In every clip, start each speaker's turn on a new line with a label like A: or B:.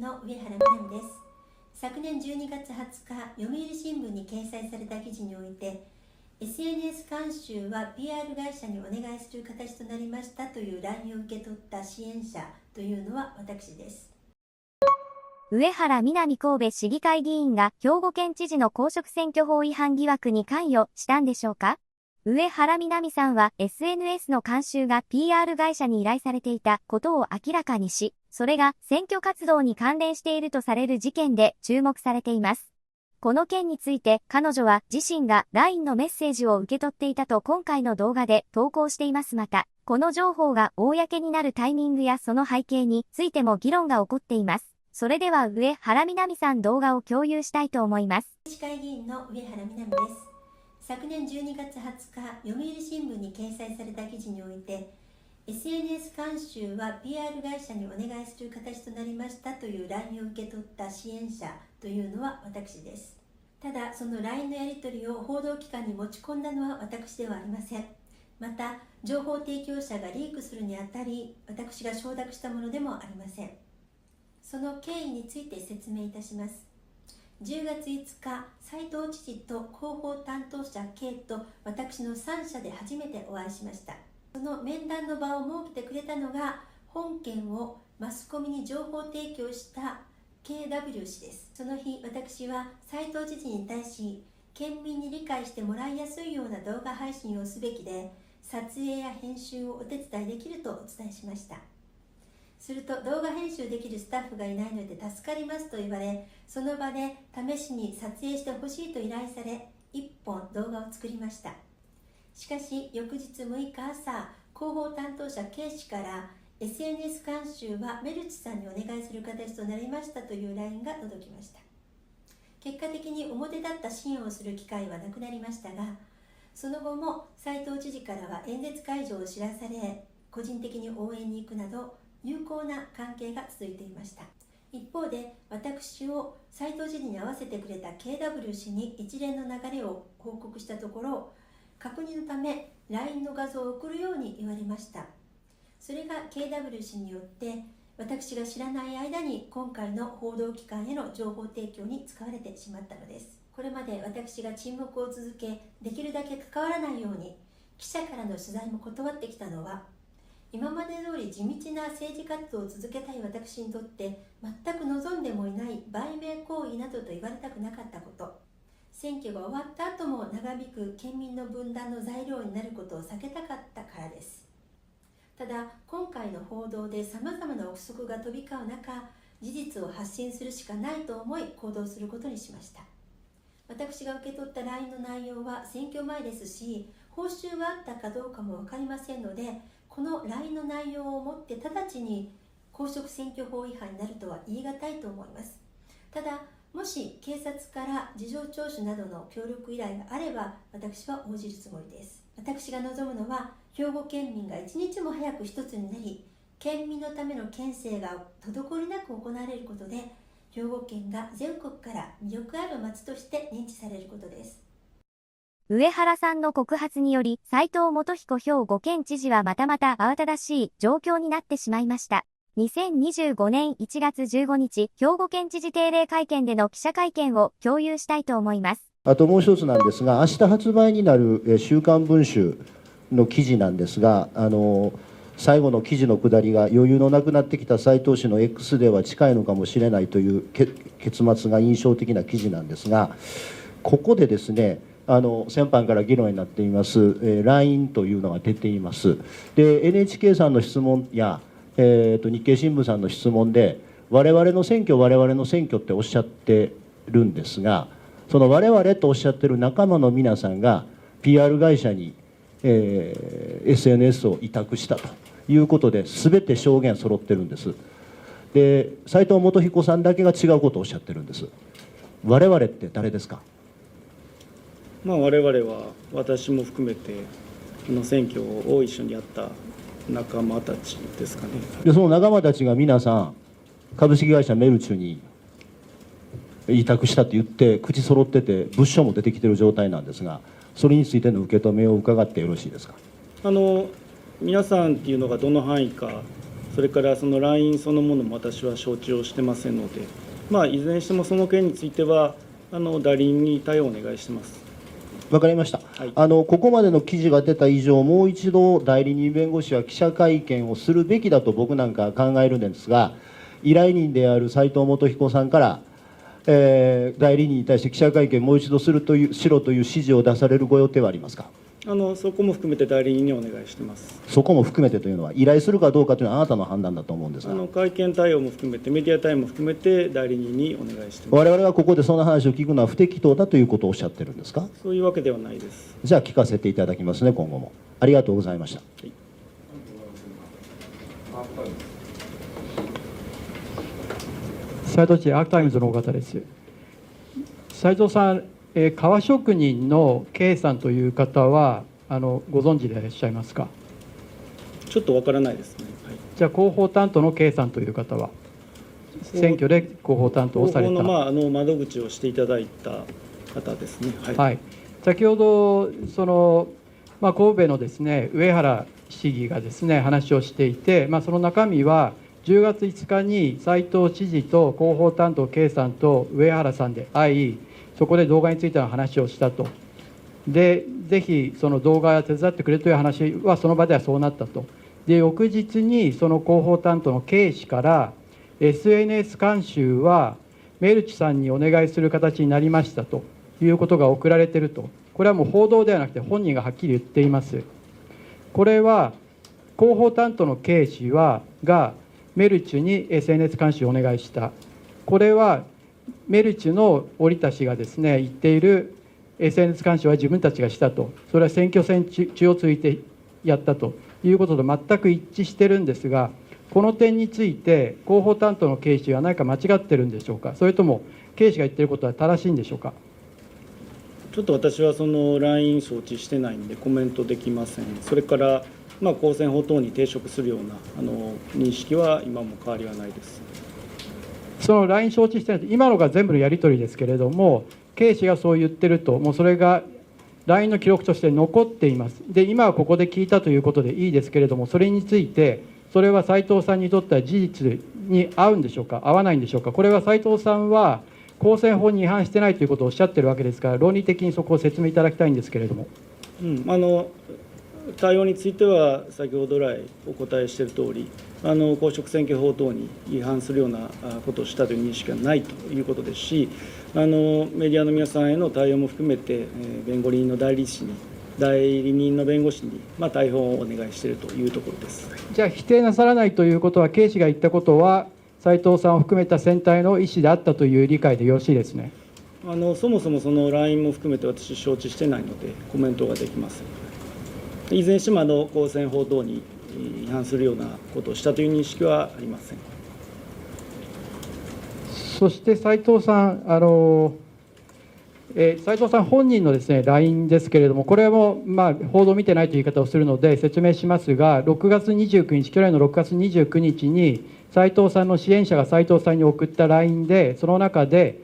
A: の上原みなみです。昨年12月20日、読売新聞に掲載された記事において、SNS 監修は PR 会社にお願いする形となりましたという LINE を受け取った支援者というのは私です。
B: 上原みなみ神戸市議会議員が兵庫県知事の公職選挙法違反疑惑に関与したんでしょうか。上原みなみさんは SNS の監修が PR 会社に依頼されていたことを明らかにし、それが選挙活動に関連しているとされる事件で注目されています。この件について彼女は自身が LINE のメッセージを受け取っていたと今回の動画で投稿しています。また、この情報が公になるタイミングやその背景についても議論が起こっています。それでは上原みなみさん動画を共有したいと思います。
A: 市会議員の上原みなみです。昨年12月20日、読売新聞に掲載された記事において、SNS 監修は PR 会社にお願いする形となりましたという LINE を受け取った支援者というのは私です。ただ、その LINE のやり取りを報道機関に持ち込んだのは私ではありません。また、情報提供者がリークするにあたり、私が承諾したものでもありません。その経緯について説明いたします。10月5日、斉藤知事と広報担当者 K と私の3社で初めてお会いしました。その面談の場を設けてくれたのが、本件をマスコミに情報提供した KW 氏です。その日、私は斉藤知事に対し、県民に理解してもらいやすいような動画配信をすべきで、撮影や編集をお手伝いできるとお伝えしました。すると、動画編集できるスタッフがいないので助かりますと言われ、その場で試しに撮影してほしいと依頼され、1本動画を作りました。しかし、翌日6日朝、広報担当者 K 氏から、SNS 監修はメルチさんにお願いする形となりましたという LINE が届きました。結果的に表立った支援をする機会はなくなりましたが、その後も斉藤知事からは演説会場を知らされ、個人的に応援に行くなど、友好な関係が続いていました。一方で、私を斉藤知事に会わせてくれた KW 氏に一連の流れを報告したところ、確認のため LINE の画像を送るように言われました。それが KW 氏によって私が知らない間に今回の報道機関への情報提供に使われてしまったのです。これまで私が沈黙を続け、できるだけ関わらないように記者からの取材も断ってきたのは、今まで通り地道な政治活動を続けたい私にとって全く望んでもいない売名行為などと言われたくなかったこと、選挙が終わった後も長引く県民の分断の材料になることを避けたかったからです。ただ、今回の報道でさまざまな憶測が飛び交う中、事実を発信するしかないと思い行動することにしました。私が受け取った LINE の内容は選挙前ですし、報酬があったかどうかも分かりませんので、この LINE の内容をもって直ちに公職選挙法違反になるとは言い難いと思います。ただ、もし警察から事情聴取などの協力依頼があれば、私は応じるつもりです。私が望むのは、兵庫県民が一日も早く一つになり、県民のための県政が滞りなく行われることで、兵庫県が全国から魅力ある町として認知されることです。
B: 上原さんの告発により、斉藤元彦兵庫県知事はまた慌ただしい状況になってしまいました。2025年1月15日、兵庫県知事定例会見での記者会見を共有したいと思います。
C: あともう一つなんですが、明日発売になる週刊文春の記事なんですが、最後の記事の下りが余裕のなくなってきた斉藤氏の X では近いのかもしれないという結末が印象的な記事なんですが、ここでですね、先般から議論になっています、LINE というのが出ています。で、NHK さんの質問や、日経新聞さんの質問で、我々の選挙っておっしゃってるんですが、その我々とおっしゃってる仲間の皆さんが PR 会社に、SNS を委託したということで、全て証言揃ってるんです。で、斉藤元彦さんだけが違うことをおっしゃってるんです。我々って誰ですか？
D: 我々は私も含めて選挙を一緒にやった仲間たちですかね。
C: で、その仲間たちが皆さん株式会社メルチュに委託したと言って口揃ってて、物証も出てきている状態なんですが、それについての受け止めを伺ってよろしいですか？
D: 皆さんっていうのがどの範囲かそれからその LINE そのものも私は承知をしてませんので、いずれにしてもその件については代理人に対応をお願いしてます。
C: わかりました、
D: はい、
C: ここまでの記事が出た以上、もう一度、代理人弁護士は記者会見をするべきだと僕なんか考えるんですが、依頼人である斉藤元彦さんから、代理人に対して記者会見もう一度しろという指示を出されるご予定はありますか。
D: そこも含めて代理人にお願いしてます。
C: そこも含めてというのは、依頼するかどうかというのはあなたの判断だと思うんですが、
D: 会見対応も含めて、メディア対応も含めて、代理人にお願いしてます。
C: 我々がここでその話を聞くのは不適当だということをおっしゃってるんですか。
D: そういうわけではないです。
C: じゃあ聞かせていただきますね、今後も。ありがとうございました。
D: はい、
E: 斉藤知事、アークタイムズの尾形です。斉藤さん、革職人の K さんという方はご存知でいらっしゃいますか。
D: ちょっとわからないですね。はい、
E: じゃあ広報担当の K さんという方は選挙で広報担当をされた
D: 広報の窓口をしていただいた方ですね。はい、
E: はい、先ほど神戸のですね上原市議がですね話をしていて、その中身は10月5日に斉藤知事と広報担当 K さんと上原さんで会い、そこで動画についての話をしたと。で、ぜひその動画を手伝ってくれという話はその場ではそうなったと。で、翌日にその広報担当の K 氏から SNS 監修はメルチさんにお願いする形になりましたということが送られていると。これはもう報道ではなくて本人がはっきり言っています。これは広報担当の K 氏がメルチに SNS 監修をお願いした。これはメルチの織田氏がですね言っている SNS 監視は自分たちがしたと、それは選挙戦中をついてやったということと全く一致してるんですが、この点について広報担当のK氏は何か間違ってるんでしょうか、それともK氏が言っていることは正しいんでしょうか。
D: ちょっと私はその LINE 承知してないんでコメントできません。それから公選法等に抵触するような認識は今も変わりはないです。
E: その LINE 承知してない、今のが全部のやり取りですけれども、K氏がそう言ってると、もうそれが LINE の記録として残っています。で、今はここで聞いたということでいいですけれども、それについて、それは斉藤さんにとっては事実に合うんでしょうか、合わないんでしょうか。これは斉藤さんは公選法に違反してないということをおっしゃってるわけですから、論理的にそこを説明いただきたいんですけれども。
D: 対応については先ほど来お答えしているとおり、公職選挙法等に違反するようなことをしたという認識はないということですし、メディアの皆さんへの対応も含めて、弁護人の代理人の弁護士に対応をお願いしているというところです。
E: じゃあ否定なさらないということは、K氏が言ったことは斉藤さんを含めた選対の意思であったという理解でよろしいですね。
D: そもそもその LINE も含めて私承知してないのでコメントができません。いずれにしても公選法等に違反するようなことをしたという認識はありません。
E: そして斉藤さん、斉藤さん本人のですね LINE ですけれども、これも報道を見てないという言い方をするので説明しますが、6月29日、去年の6月29日に斉藤さんの支援者が斉藤さんに送った LINE で、その中で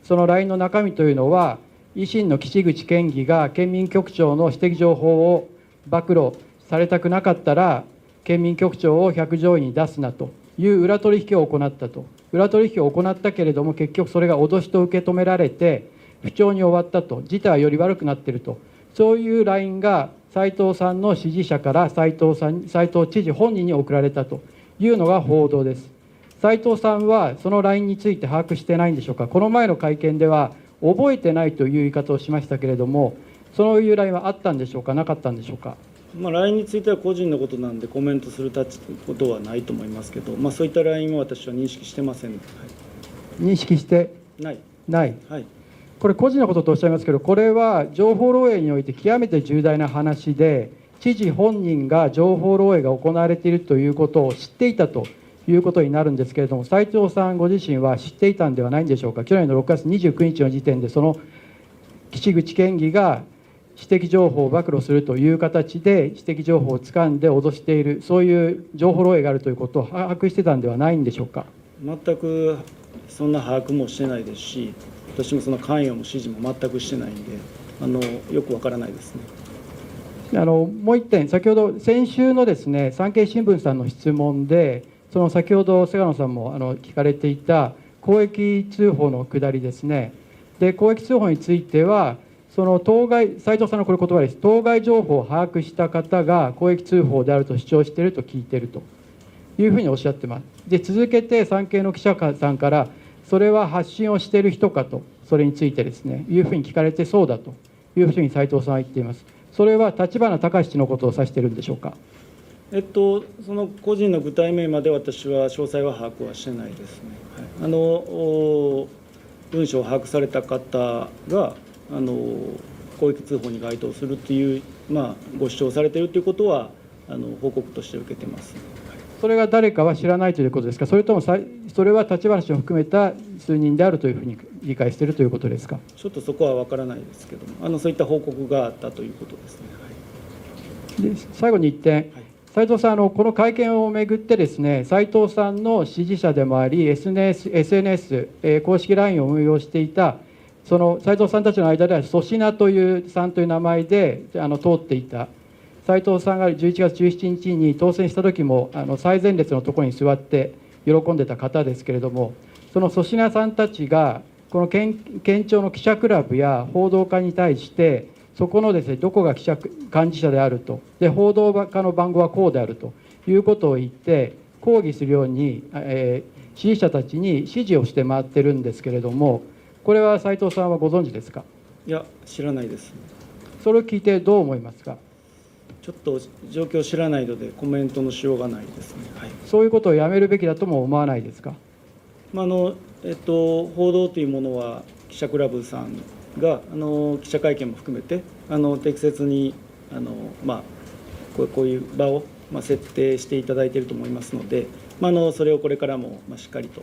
E: その LINE の中身というのは、維新の岸口県議が県民局長の私的情報を暴露されたくなかったら県民局長を百条委に出すなという裏取引を行ったと。裏取引を行ったけれども結局それが脅しと受け止められて不調に終わったと、事態はより悪くなっていると、そういう LINE が斉藤さんの支持者から斉藤知事本人に送られたというのが報道です。斉藤さんはその LINE について把握してないんでしょうか。この前の会見では覚えてないという言い方をしましたけれども、そういう LINE はあったんでしょうか、なかったんでしょうか。
D: LINE については個人のことなんでコメントすることはないと思いますけど、そういった LINE も私は認識してません、はい、
E: 認識してない、はい、これ個人のこととおっしゃいますけど、これは情報漏洩において極めて重大な話で、知事本人が情報漏洩が行われているということを知っていたということになるんですけれども、斉藤さんご自身は知っていたんではないんでしょうか。去年の6月29日の時点でその岸口県議が私的情報を暴露するという形で私的情報を掴んで脅している、そういう情報漏洩があるということを把握してたんではないんでしょうか。
D: 全くそんな把握もしてないですし、私もその関与も指示も全くしてないんで、よくわからないですね。
E: もう一点、先ほど先週のですね産経新聞さんの質問で、その先ほど菅野さんも聞かれていた公益通報の下りですね。で、公益通報については、その当該、斉藤さんのこれ言葉です。当該情報を把握した方が公益通報であると主張していると聞いているというふうにおっしゃってます。で、続けて産経の記者さんから、それは発信をしている人かと、それについてですね、いうふうに聞かれてそうだというふうに斉藤さんは言っています。それは立花孝志のことを指しているんでしょうか。
D: その個人の具体名まで私は詳細は把握はしてないですね。はい、文書を把握された方が公益通報に該当するという、ご主張されているということは報告として受けてます。
E: それが誰かは知らないということですか、それともそれは立花氏を含めた数人であるというふうに理解しているということですか。
D: ちょっとそこは分からないですけども、そういった報告があったということですね。
E: はい、で最後に1点、斉藤さん、この会見をめぐってですね、斉藤さんの支持者でもあり、SNS、公式 LINE を運用していた、その斉藤さんたちの間では、粗品というさんという名前で通っていた、斉藤さんが11月17日に当選した時も、最前列のところに座って喜んでた方ですけれども、その粗品さんたちが、この県庁の記者クラブや報道課に対して、そこのですね、どこが幹事社であると、で報道課の番号はこうであるということを言って、抗議するように、支持者たちに指示をして回ってるんですけれども、これは斉藤さんはご存知ですか。
D: いや、知らないです。
E: それを聞いてどう思いますか。
D: ちょっと状況を知らないので、コメントのしようがないですね。はい、
E: そういうことをやめるべきだとも思わないですか。
D: 報道というものは、記者クラブさんが記者会見も含めて適切にこういう場を設定していただいていると思いますので、それをこれからもしっかりと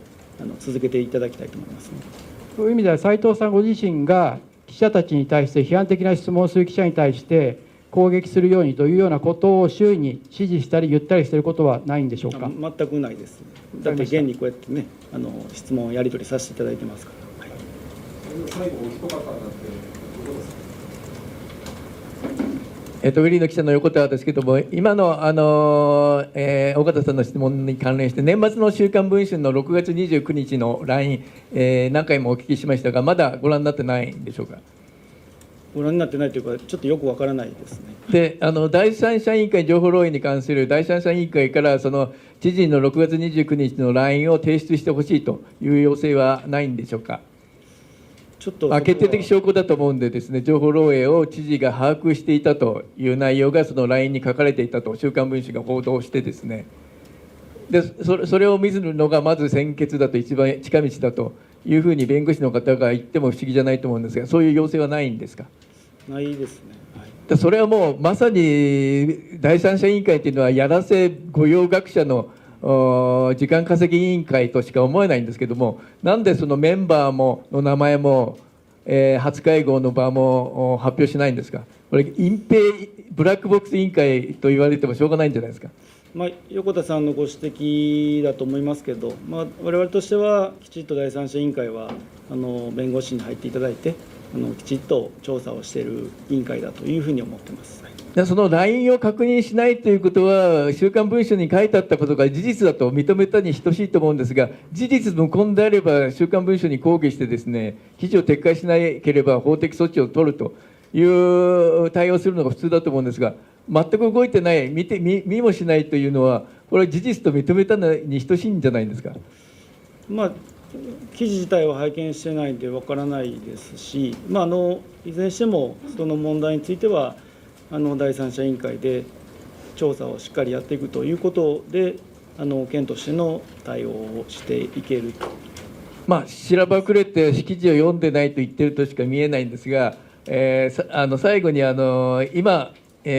D: 続けていただきたいと思いますね。
E: そういう意味では、斉藤さんご自身が記者たちに対して、批判的な質問をする記者に対して攻撃するようにというようなことを周囲に指示したり言ったりしていることはないんでしょうか。
D: 全くないです。だって現にこうやってね、質問をやり取りさせていただいてますから。
F: 最後、お一方なんてどうですか。グリーンの記者の横田ですけれども、今の尾形さんの質問に関連して、年末の週刊文春の6月29日の LINE、何回もお聞きしましたが、まだご覧になってないんでしょうか。
D: ご覧になってないというか、ちょっとよくわからないですね。
F: で、第三者委員会情報漏洩に関する第三者委員会から、その知事の6月29日の LINE を提出してほしいという要請はないんでしょうか。
D: ちょっと
F: 決定的証拠だと思うんでですね、情報漏洩を知事が把握していたという内容がその LINE に書かれていたと週刊文春が報道してですね、でそれを見るのがまず先決だと、一番近道だというふうに弁護士の方が言っても不思議じゃないと思うんですが、そういう要請はないんですか。
D: ないですね。はい、
F: それはもうまさに第三者委員会というのはやらせ御用学者の時間稼ぎ委員会としか思えないんですけども、なんでそのメンバーもの名前も、初会合の場も発表しないんですか。これ隠蔽ブラックボックス委員会と言われてもしょうがないんじゃないですか。
D: 横田さんのご指摘だと思いますけど、我々としてはきちっと第三者委員会は弁護士に入っていただいてきちっと調査をしている委員会だというふうに思っています。
F: その LINE を確認しないということは、週刊文春に書いてあったことが事実だと認めたに等しいと思うんですが、事実無根であれば、週刊文春に抗議してですね、記事を撤回しなければ法的措置を取るという対応するのが普通だと思うんですが、全く動いてない、見もしないというのは、これは事実と認めたのに等しいんじゃないんですか。
D: 記事自体は拝見してないんでわからないですし、いずれにしてもその問題については第三者委員会で調査をしっかりやっていくということで、県としての対応をしていけると。
F: しらばくれて記事を読んでないと言ってるとしか見えないんですが、最後に今、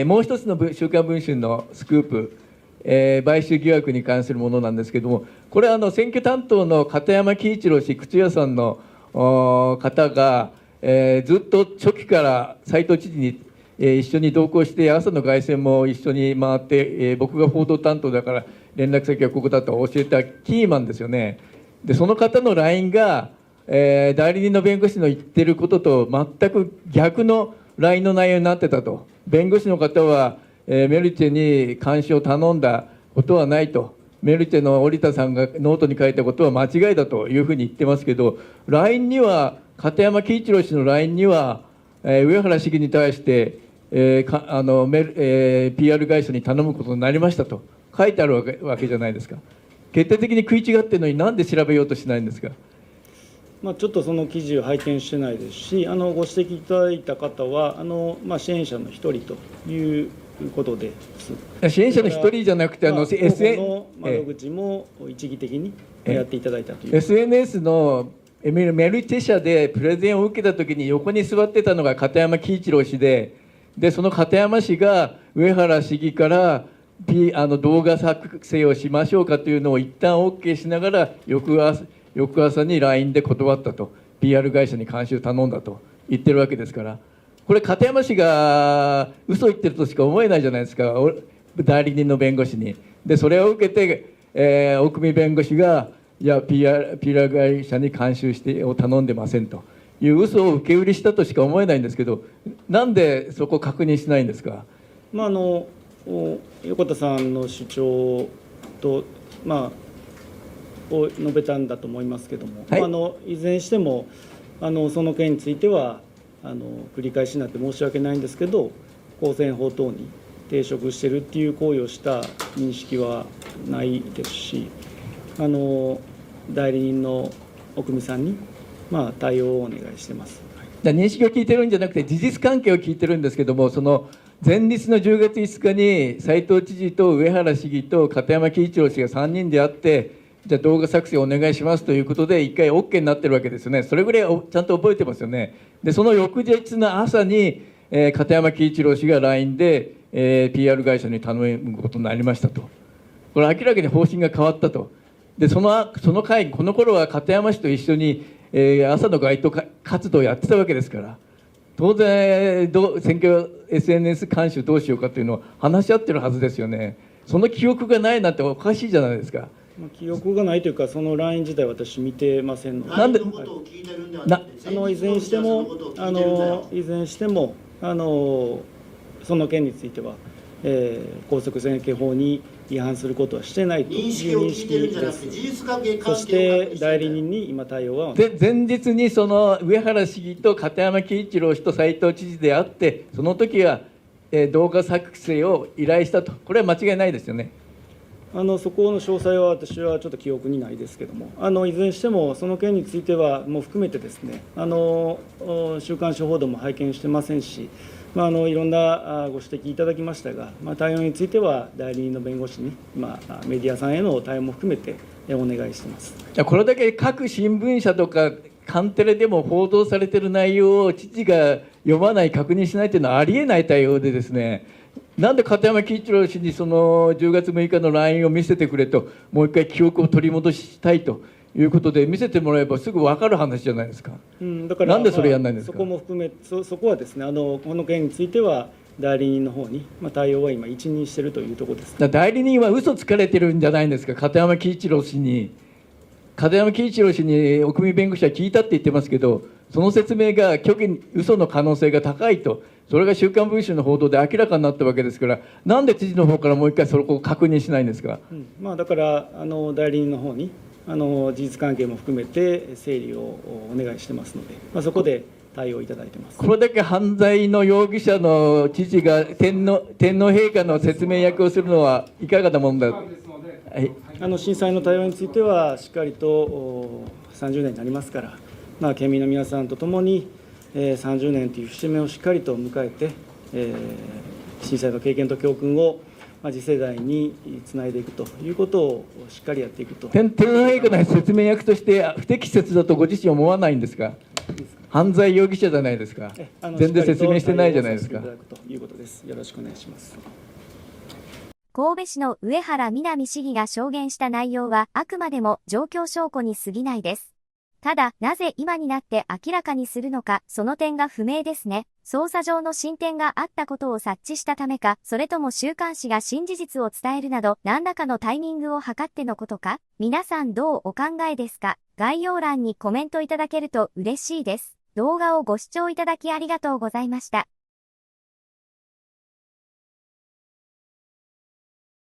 F: もう一つの週刊文春のスクープ、買収疑惑に関するものなんですけれども、これ選挙担当の片山喜一郎氏、靴屋さんの方が、ずっと初期から斉藤知事に一緒に同行して、朝の凱旋も一緒に回って、僕が報道担当だから連絡先はここだと教えたキーマンですよね。でその方の LINE が、代理人の弁護士の言ってることと全く逆の LINE の内容になってたと。弁護士の方は、メルチェに監視を頼んだことはないと。メルチェの織田さんがノートに書いたことは間違いだというふうに言ってますけど、LINE には、片山喜一郎氏の LINE には、上原市議に対して、PR 会社に頼むことになりましたと書いてあるわけじゃないですか。決定的に食い違っているのに、なんで調べようとしないんですか。
D: ちょっとその記事を拝見してないですし、ご指摘いただいた方は支援者の一人ということです。
F: 支援者の一人じゃなくて、
D: SN の窓口も一義的にやっていただいたという。
F: SNS のメルチェ社でプレゼンを受けたときに、横に座ってたのが片山喜一郎氏で、その片山氏が上原市議から動画作成をしましょうかというのを一旦 OK しながら、翌朝に LINE で断ったと、PR 会社に監修頼んだと言ってるわけですから、これ、片山氏が嘘言ってるとしか思えないじゃないですか、代理人の弁護士に。で、それを受けて、大久弁護士が、いや、PR 会社に監修してを頼んでませんという嘘を受け売りしたとしか思えないんですけど、なんでそこを確認しないんですか。
D: 横田さんの主張と、を述べたんだと思いますけれども、はい、いずれにしてもその件については繰り返しになって申し訳ないんですけど、公選法等に抵触しているっていう行為をした認識はないですし、代理人の奥見さんに対応をお願いしてます。
F: 認識を聞いてるんじゃなくて、事実関係を聞いてるんですけども、その前日の10月5日に斉藤知事と上原市議と片山喜一郎氏が3人で会って、じゃあ動画作成お願いしますということで1回 OK になってるわけですよね。それぐらいちゃんと覚えてますよね。でその翌日の朝に、片山喜一郎氏が LINE で、PR 会社に頼むことになりましたと。これ明らかに方針が変わったと。でその会、この頃は片山氏と一緒に、朝の街頭活動をやってたわけですから、当然選挙 SNS 監修どうしようかというのを話し合ってるはずですよね。その記憶がないなんておかしいじゃないですか。
D: 記憶がないというか、その LINE 自体私見てませんので、
F: なんで
D: いずれにしてもその件については、公職選挙法に違反することはしてないという認識です。そして代理人に今対応は
F: 前日にその上原市議と片山喜一郎氏と斉藤知事で会って、その時は動画作成を依頼したと、これは間違いないですよね。
D: そこの詳細は私はちょっと記憶にないですけれども、いずれにしてもその件についてはもう含めてですね、週刊誌報道も拝見してませんし、いろんなご指摘いただきましたが、対応については代理人の弁護士に、メディアさんへの対応も含めてお願いしています。
F: これだけ各新聞社とかカンテレでも報道されている内容を知事が読まない、確認しないというのはありえない対応でですね、なんで片山喜一郎氏にその10月6日の LINE を見せてくれと、もう一回記憶を取り戻したいということで見せてもらえばすぐ分かる話じゃないですか。
D: だから
F: なんでそれやらないんですか。
D: そこも含め、そこはですね、この件については代理人の方に、対応は今一任しているというところです。
F: 代理人は嘘つかれてるんじゃないんですか。片山喜一郎氏に奥見弁護士は聞いたって言ってますけど、その説明が虚偽嘘の可能性が高いと、それが週刊文春の報道で明らかになったわけですから、なんで知事の方からもう一回そこを確認しないんですか。
D: だから代理人の方に事実関係も含めて整理をお願いしてますので、そこで対応いただいてます。
F: これだけ犯罪の容疑者の知事が天皇陛下の説明役をするのはいかがなものだ。はい、
D: 震災の対応についてはしっかりと30年になりますから、県民の皆さんとともに30年という節目をしっかりと迎えて、震災の経験と教訓を次世代につないでいくということをしっかりやっていくと。
F: 天皇陛下の説明役として不適切だとご自身思わないんですか。犯罪容疑者じゃないですか。全然説明してないじゃないですか。
D: ということです。よろしくお願いします。
B: 神戸市の上原美波市議が証言した内容はあくまでも状況証拠に過ぎないです。ただ、なぜ今になって明らかにするのか、その点が不明ですね。捜査上の進展があったことを察知したためか、それとも週刊誌が新事実を伝えるなど、何らかのタイミングを図ってのことか。皆さんどうお考えですか？概要欄にコメントいただけると嬉しいです。動画をご視聴いただきありがとうございました。